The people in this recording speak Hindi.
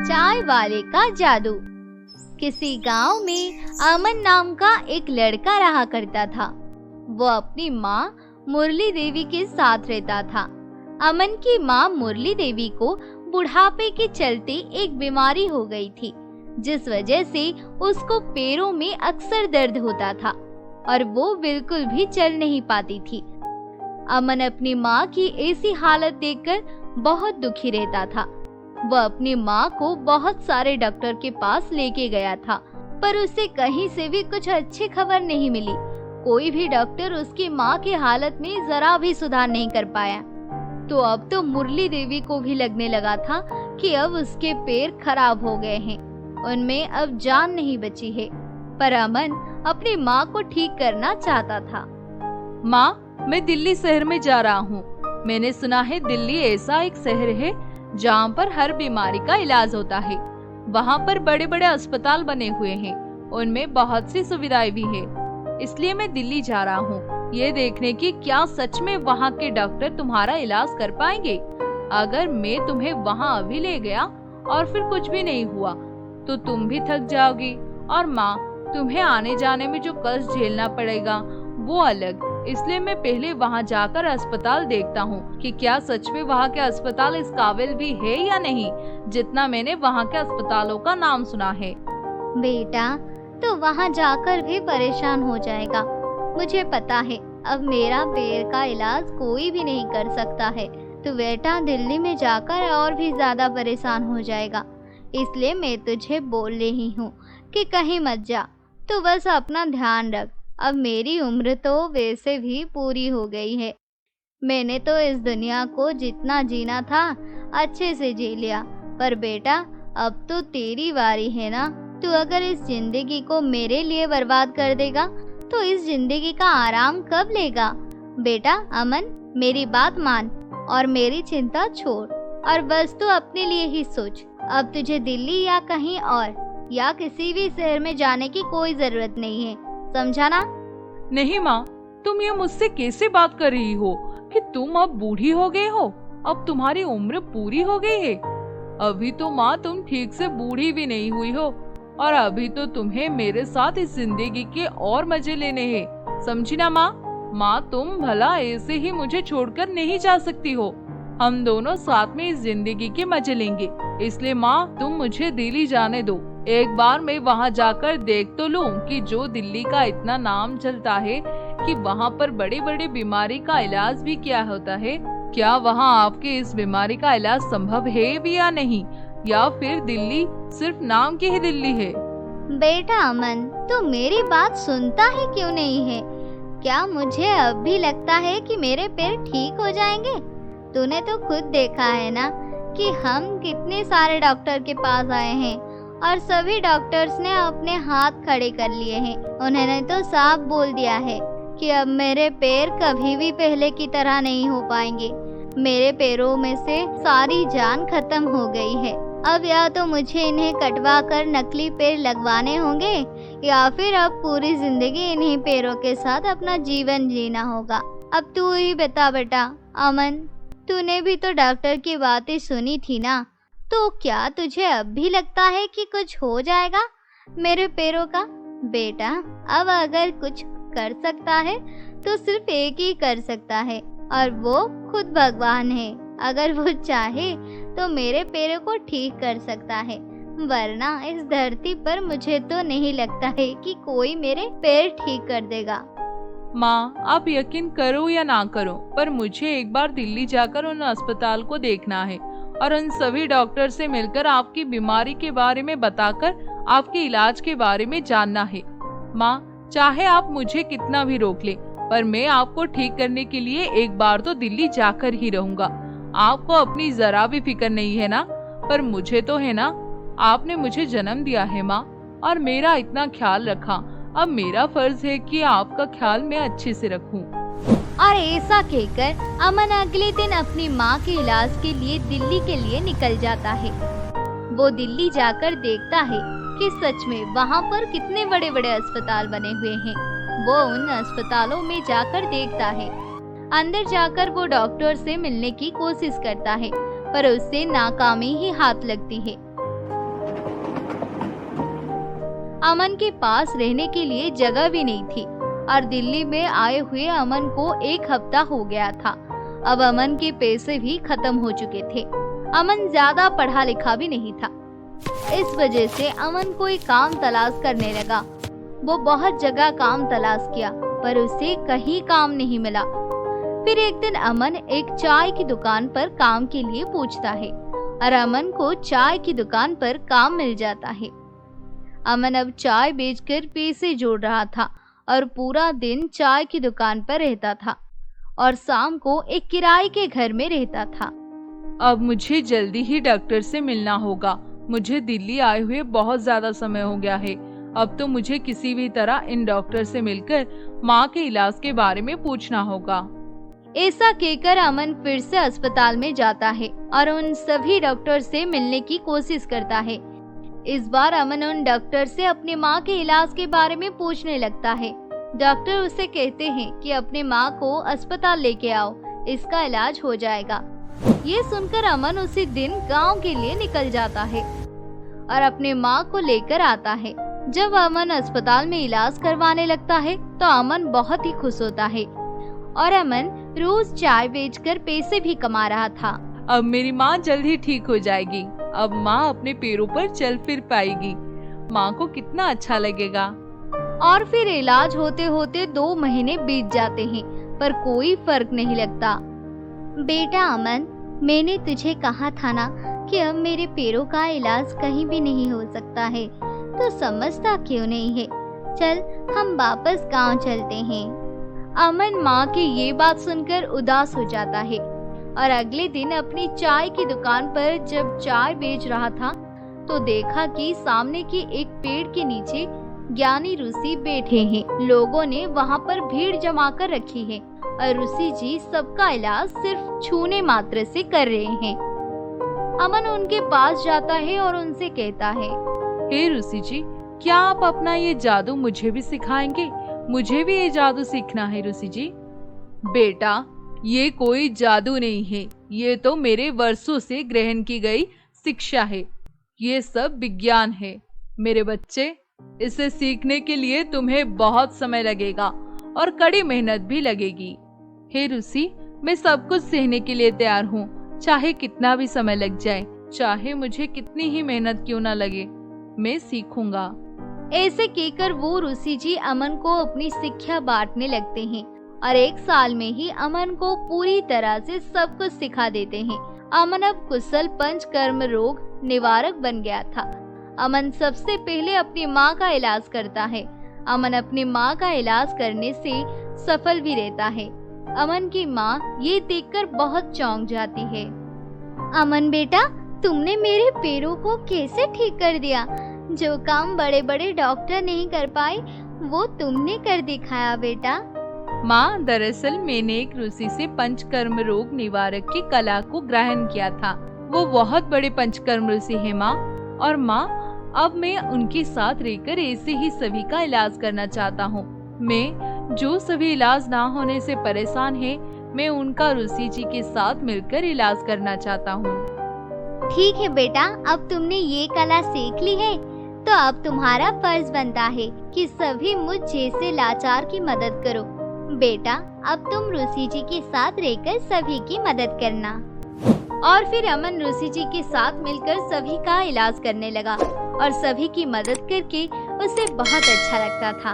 चाय वाले का जादू। किसी गांव में अमन नाम का एक लड़का रहा करता था। वो अपनी माँ मुरली देवी के साथ रहता था। अमन की माँ मुरली देवी को बुढ़ापे के चलते एक बीमारी हो गई थी, जिस वजह से उसको पैरों में अक्सर दर्द होता था और वो बिल्कुल भी चल नहीं पाती थी। अमन अपनी माँ की ऐसी हालत देखकर बहुत दुखी रहता था। वह अपनी माँ को बहुत सारे डॉक्टर के पास लेके गया था, पर उसे कहीं से भी कुछ अच्छी खबर नहीं मिली। कोई भी डॉक्टर उसकी माँ की हालत में जरा भी सुधार नहीं कर पाया। तो अब तो मुरली देवी को भी लगने लगा था कि अब उसके पैर खराब हो गए हैं, उनमें अब जान नहीं बची है। पर अमन अपनी माँ को ठीक करना चाहता था। माँ, मैं दिल्ली शहर में जा रहा हूँ। मैंने सुना है दिल्ली ऐसा एक शहर है जहाँ पर हर बीमारी का इलाज होता है। वहाँ पर बड़े बड़े अस्पताल बने हुए हैं, उनमें बहुत सी सुविधाएं भी है। इसलिए मैं दिल्ली जा रहा हूँ ये देखने की क्या सच में वहाँ के डॉक्टर तुम्हारा इलाज कर पाएंगे। अगर मैं तुम्हें वहाँ अभी ले गया और फिर कुछ भी नहीं हुआ तो तुम भी थक जाओगी, और माँ, तुम्हें आने जाने में जो कष्ट झेलना पड़ेगा वो अलग। इसलिए मैं पहले वहाँ जाकर अस्पताल देखता हूँ कि क्या सच में वहाँ के अस्पताल इस काबिल भी है या नहीं, जितना मैंने वहाँ के अस्पतालों का नाम सुना है। बेटा, तो वहाँ जाकर भी परेशान हो जाएगा। मुझे पता है अब मेरा पैर का इलाज कोई भी नहीं कर सकता है, तो बेटा दिल्ली में जाकर और भी ज्यादा परेशान हो जाएगा। इसलिए मैं तुझे बोल रही हूँ कि कहीं मत जा। तो बस अपना ध्यान रख। अब मेरी उम्र तो वैसे भी पूरी हो गई है। मैंने तो इस दुनिया को जितना जीना था अच्छे से जी लिया, पर बेटा अब तो तेरी बारी है ना। तू अगर इस जिंदगी को मेरे लिए बर्बाद कर देगा तो इस जिंदगी का आराम कब लेगा। बेटा अमन, मेरी बात मान और मेरी चिंता छोड़, और बस तू अपने लिए ही सोच। अब तुझे दिल्ली या कहीं और या किसी भी शहर में जाने की कोई जरूरत नहीं है, समझा ना? नहीं माँ, तुम ये मुझसे कैसे बात कर रही हो कि तुम अब बूढ़ी हो गए हो, अब तुम्हारी उम्र पूरी हो गई है। अभी तो माँ तुम ठीक से बूढ़ी भी नहीं हुई हो, और अभी तो तुम्हें मेरे साथ इस जिंदगी के और मजे लेने हैं, समझी ना माँ? माँ, तुम भला ऐसे ही मुझे छोड़कर नहीं जा सकती हो। हम दोनों साथ में इस जिंदगी के मजे लेंगे। इसलिए माँ, तुम मुझे दिल्ली जाने दो। एक बार मैं वहाँ जाकर देख तो लूँ कि जो दिल्ली का इतना नाम चलता है कि वहाँ पर बड़ी बड़ी बीमारी का इलाज भी क्या होता है, क्या वहाँ आपके इस बीमारी का इलाज संभव है भी या नहीं, या फिर दिल्ली सिर्फ नाम की ही दिल्ली है। बेटा अमन, तू मेरी बात सुनता ही क्यों नहीं है? क्या मुझे अब भी लगता है कि मेरे पैर ठीक हो जाएंगे? तूने तो खुद देखा है ना कि हम कितने सारे डॉक्टर के पास आए हैं और सभी डॉक्टर्स ने अपने हाथ खड़े कर लिए हैं। उन्होंने तो साफ बोल दिया है कि अब मेरे पैर कभी भी पहले की तरह नहीं हो पाएंगे। मेरे पैरों में से सारी जान खत्म हो गई है। अब या तो मुझे इन्हें कटवा कर नकली पैर लगवाने होंगे, या फिर अब पूरी जिंदगी इन्हीं पैरों के साथ अपना जीवन जीना होगा। अब तू ही बता बेटा अमन, तूने भी तो डॉक्टर की बातें सुनी थी ना, तो क्या तुझे अब भी लगता है कि कुछ हो जाएगा मेरे पैरों का? बेटा, अब अगर कुछ कर सकता है तो सिर्फ एक ही कर सकता है, और वो खुद भगवान है। अगर वो चाहे तो मेरे पैरों को ठीक कर सकता है, वरना इस धरती पर मुझे तो नहीं लगता है कि कोई मेरे पैर ठीक कर देगा। माँ, आप यकीन करो या ना करो, पर मुझे एक बार दिल्ली जाकर उन अस्पताल को देखना है और उन सभी डॉक्टर से मिलकर आपकी बीमारी के बारे में बताकर आपके इलाज के बारे में जानना है। माँ, चाहे आप मुझे कितना भी रोक ले, पर मैं आपको ठीक करने के लिए एक बार तो दिल्ली जाकर ही रहूँगा। आपको अपनी जरा भी फिक्र नहीं है ना? पर मुझे तो है ना। आपने मुझे जन्म दिया है माँ, और मेरा इतना ख्याल रखा। अब मेरा फर्ज है कि आपका ख्याल मैं अच्छे से रखूं। और ऐसा कहकर अमन अगले दिन अपनी माँ के इलाज के लिए दिल्ली के लिए निकल जाता है। वो दिल्ली जाकर देखता है कि सच में वहाँ पर कितने बड़े बड़े अस्पताल बने हुए हैं। वो उन अस्पतालों में जाकर देखता है। अंदर जाकर वो डॉक्टर से मिलने की कोशिश करता है, पर उससे नाकामी ही हाथ लगती है। अमन के पास रहने के लिए जगह भी नहीं थी और दिल्ली में आए हुए अमन को 1 हफ्ता हो गया था। अब अमन के पैसे भी खत्म हो चुके थे। अमन ज्यादा पढ़ा लिखा भी नहीं था। इस वजह से अमन कोई काम तलाश करने लगा। वो बहुत जगह काम तलाश किया, पर उसे कहीं काम नहीं मिला। फिर एक दिन अमन एक चाय की दुकान पर काम के लिए पूछता है और अमन को चाय की दुकान पर काम मिल जाता है। अमन अब चाय बेचकर पैसे जोड़ रहा था और पूरा दिन चाय की दुकान पर रहता था और शाम को एक किराए के घर में रहता था। अब मुझे जल्दी ही डॉक्टर से मिलना होगा। मुझे दिल्ली आए हुए बहुत ज्यादा समय हो गया है। अब तो मुझे किसी भी तरह इन डॉक्टर से मिलकर माँ के इलाज के बारे में पूछना होगा। ऐसा कहकर अमन फिर से अस्पताल में जाता है और उन सभी डॉक्टर से मिलने की कोशिश करता है। इस बार अमन उन डॉक्टर से अपनी माँ के इलाज के बारे में पूछने लगता है। डॉक्टर उसे कहते हैं कि अपने माँ को अस्पताल लेके आओ, इसका इलाज हो जाएगा। ये सुनकर अमन उसी दिन गांव के लिए निकल जाता है और अपने माँ को लेकर आता है। जब अमन अस्पताल में इलाज करवाने लगता है तो अमन बहुत ही खुश होता है और अमन रोज चाय बेचकर पैसे भी कमा रहा था। अब मेरी माँ जल्द ही ठीक हो जाएगी। अब माँ अपने पैरों पर चल फिर पाएगी। माँ को कितना अच्छा लगेगा। और फिर इलाज होते होते 2 महीने बीत जाते हैं, पर कोई फर्क नहीं लगता। बेटा अमन, मैंने तुझे कहा था ना कि अब मेरे पैरों का इलाज कहीं भी नहीं हो सकता है, तो समझता क्यों नहीं है? चल हम वापस गांव चलते हैं। अमन माँ की ये बात सुनकर उदास हो जाता है और अगले दिन अपनी चाय की दुकान पर जब चाय बेच रहा था तो देखा कि सामने के एक पेड़ के नीचे ज्ञानी ऋषि बैठे हैं। लोगों ने वहाँ पर भीड़ जमा कर रखी है और ऋषि जी सबका इलाज सिर्फ छूने मात्र से कर रहे हैं। अमन उनके पास जाता है और उनसे कहता है, हे ऋषि जी, क्या आप अपना ये जादू मुझे भी सिखाएंगे? मुझे भी ये जादू सीखना है ऋषि जी। बेटा, ये कोई जादू नहीं है, ये तो मेरे वर्षों से ग्रहण की गई शिक्षा है। ये सब विज्ञान है मेरे बच्चे। इसे सीखने के लिए तुम्हें बहुत समय लगेगा और कड़ी मेहनत भी लगेगी। हे ऋषि, मैं सब कुछ सहने के लिए तैयार हूँ, चाहे कितना भी समय लग जाए, चाहे मुझे कितनी ही मेहनत क्यों ना लगे, मैं सीखूंगा। ऐसे कहकर वो ऋषि जी अमन को अपनी शिक्षा बांटने लगते हैं और 1 साल में ही अमन को पूरी तरह से सब कुछ सिखा देते हैं। अमन अब कुशल पंचकर्म रोग निवारक बन गया था। अमन सबसे पहले अपनी माँ का इलाज करता है। अमन अपनी माँ का इलाज करने से सफल भी रहता है। अमन की माँ ये देखकर बहुत चौंक जाती है। अमन बेटा, तुमने मेरे पैरों को कैसे ठीक कर दिया? जो काम बड़े बड़े डॉक्टर नहीं कर पाए वो तुमने कर दिखाया बेटा। माँ, दरअसल मैंने एक ऋषि से पंचकर्म रोग निवारक की कला को ग्रहण किया था। वो बहुत बड़े पंचकर्म ऋषि है माँ। और माँ, अब मैं उनके साथ रहकर ऐसे ही सभी का इलाज करना चाहता हूँ। मैं जो सभी इलाज ना होने से परेशान है, मैं उनका ऋषि जी के साथ मिलकर इलाज करना चाहता हूँ। ठीक है बेटा, अब तुमने ये कला सीख ली है तो अब तुम्हारा फर्ज बनता है कि सभी मुझ जैसे लाचार की मदद करो। बेटा, अब तुम ऋषि जी के साथ रहकर सभी की मदद करना। और फिर अमन ऋषि जी के साथ मिलकर सभी का इलाज करने लगा और सभी की मदद करके उसे बहुत अच्छा लगता था।